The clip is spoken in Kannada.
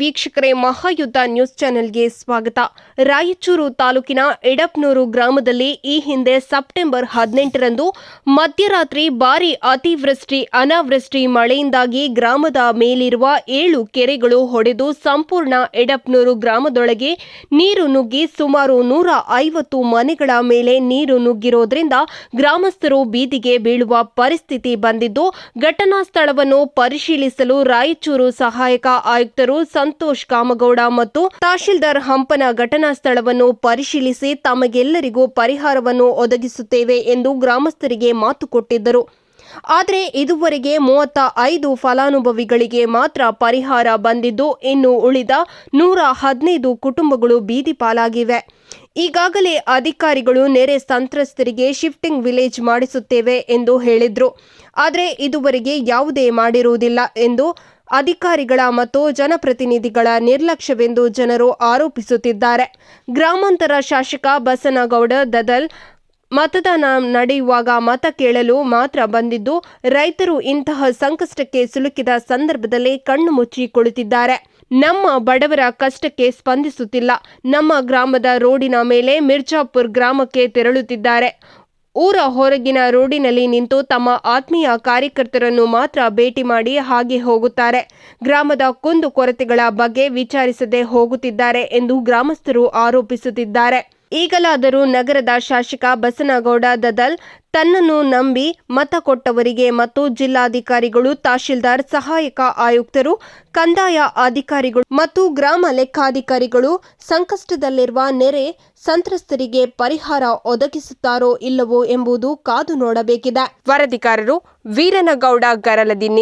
ವೀಕ್ಷಕರೇ, ಮಹಾಯುದ್ಧ ನ್ಯೂಸ್ ಚಾನೆಲ್ಗೆ ಸ್ವಾಗತ. ರಾಯಚೂರು ತಾಲೂಕಿನ ಎಡಪ್ನೂರು ಗ್ರಾಮದಲ್ಲಿ ಈ ಹಿಂದೆ ಸೆಪ್ಟೆಂಬರ್ 18ರಂದು ಮಧ್ಯರಾತ್ರಿ ಭಾರೀ ಅತಿವೃಷ್ಟಿ ಅನಾವೃಷ್ಟಿ ಮಳೆಯಿಂದಾಗಿ ಗ್ರಾಮದ ಮೇಲಿರುವ 7 ಕೆರೆಗಳು ಒಡೆದು ಸಂಪೂರ್ಣ ಎಡಪ್ನೂರು ಗ್ರಾಮದೊಳಗೆ ನೀರು ನುಗ್ಗಿ ಸುಮಾರು 150 ಮನೆಗಳ ಮೇಲೆ ನೀರು ನುಗ್ಗಿರೋದ್ರಿಂದ ಗ್ರಾಮಸ್ಥರು ಬೀದಿಗೆ ಬೀಳುವ ಪರಿಸ್ಥಿತಿ ಬಂದಿದ್ದು, ಘಟನಾ ಸ್ಥಳವನ್ನು ಪರಿಶೀಲಿಸಲು ರಾಯಚೂರು ಸಹಾಯಕ ಆಯುಕ್ತರು ಸಂತೋಷ್ ಕಾಮಗೌಡ ಮತ್ತು ತಹಶೀಲ್ದಾರ್ ಹಂಪನ ಘಟನಾ ಸ್ಥಳವನ್ನು ಪರಿಶೀಲಿಸಿ ತಮಗೆಲ್ಲರಿಗೂ ಪರಿಹಾರವನ್ನು ಒದಗಿಸುತ್ತೇವೆ ಎಂದು ಗ್ರಾಮಸ್ಥರಿಗೆ ಮಾತು ಕೊಟ್ಟಿದ್ದರು. ಆದರೆ ಇದುವರೆಗೆ 35 ಫಲಾನುಭವಿಗಳಿಗೆ ಮಾತ್ರ ಪರಿಹಾರ ಬಂದಿದ್ದು, ಇನ್ನು ಉಳಿದ 115 ಕುಟುಂಬಗಳು ಬೀದಿ ಪಾಲಾಗಿವೆ. ಈಗಾಗಲೇ ಅಧಿಕಾರಿಗಳು ನೆರೆ ಸಂತ್ರಸ್ತರಿಗೆ ಶಿಫ್ಟಿಂಗ್ ವಿಲೇಜ್ ಮಾಡಿಸುತ್ತೇವೆ ಎಂದು ಹೇಳಿದ್ರು. ಆದರೆ ಇದುವರೆಗೆ ಯಾವುದೇ ಮಾಡಿರುವುದಿಲ್ಲ ಎಂದು ಅಧಿಕಾರಿಗಳ ಮತ್ತು ಜನಪ್ರತಿನಿಧಿಗಳ ನಿರ್ಲಕ್ಷ್ಯವೆಂದು ಜನರು ಆರೋಪಿಸುತ್ತಿದ್ದಾರೆ. ಗ್ರಾಮಾಂತರ ಶಾಸಕ ಬಸನಗೌಡ ದದಲ್ ಮತದಾನ ನಡೆಯುವಾಗ ಮತ ಕೇಳಲು ಮಾತ್ರ ಬಂದಿದ್ದು, ರೈತರು ಇಂತಹ ಸಂಕಷ್ಟಕ್ಕೆ ಸಿಲುಕಿದ ಸಂದರ್ಭದಲ್ಲಿ ಕಣ್ಣು ಮುಚ್ಚಿ ಕುಳಿತಿದ್ದಾರೆ. ನಮ್ಮ ಬಡವರ ಕಷ್ಟಕ್ಕೆ ಸ್ಪಂದಿಸುತ್ತಿಲ್ಲ. ನಮ್ಮ ಗ್ರಾಮದ ರೋಡಿನ ಮೇಲೆ ಮಿರ್ಜಾಪುರ್ ಗ್ರಾಮಕ್ಕೆ ತೆರಳುತ್ತಿದ್ದಾರೆ. ಊರ ಹೊರಗಿನ ರೋಡಿನಲ್ಲಿ ನಿಂತು ತಮ್ಮ ಆತ್ಮೀಯ ಕಾರ್ಯಕರ್ತರನ್ನು ಮಾತ್ರ ಭೇಟಿ ಮಾಡಿ ಹಾಗೆ ಹೋಗುತ್ತಾರೆ. ಗ್ರಾಮದ ಕುಂದು ಕೊರತೆಗಳ ಬಗ್ಗೆ ವಿಚಾರಿಸದೆ ಹೋಗುತ್ತಿದ್ದಾರೆ ಎಂದು ಗ್ರಾಮಸ್ಥರು ಆರೋಪಿಸುತ್ತಿದ್ದಾರೆ. ಈಗಲಾದರೂ ನಗರದ ಶಾಸಕ ಬಸನಗೌಡ ದದಲ್ ತನ್ನನ್ನು ನಂಬಿ ಮತ ಕೊಟ್ಟವರಿಗೆ ಮತ್ತು ಜಿಲ್ಲಾಧಿಕಾರಿಗಳು, ತಹಶೀಲ್ದಾರ್, ಸಹಾಯಕ ಆಯುಕ್ತರು, ಕಂದಾಯ ಅಧಿಕಾರಿಗಳು ಮತ್ತು ಗ್ರಾಮ ಲೆಕ್ಕಾಧಿಕಾರಿಗಳು ಸಂಕಷ್ಟದಲ್ಲಿರುವ ನೆರೆ ಸಂತ್ರಸ್ತರಿಗೆ ಪರಿಹಾರ ಒದಗಿಸುತ್ತಾರೋ ಇಲ್ಲವೋ ಎಂಬುದು ಕಾದು ನೋಡಬೇಕಿದೆ. ವರದಿಗಾರರು ವೀರನಗೌಡ ಗರಲದಿನ್ನಿ.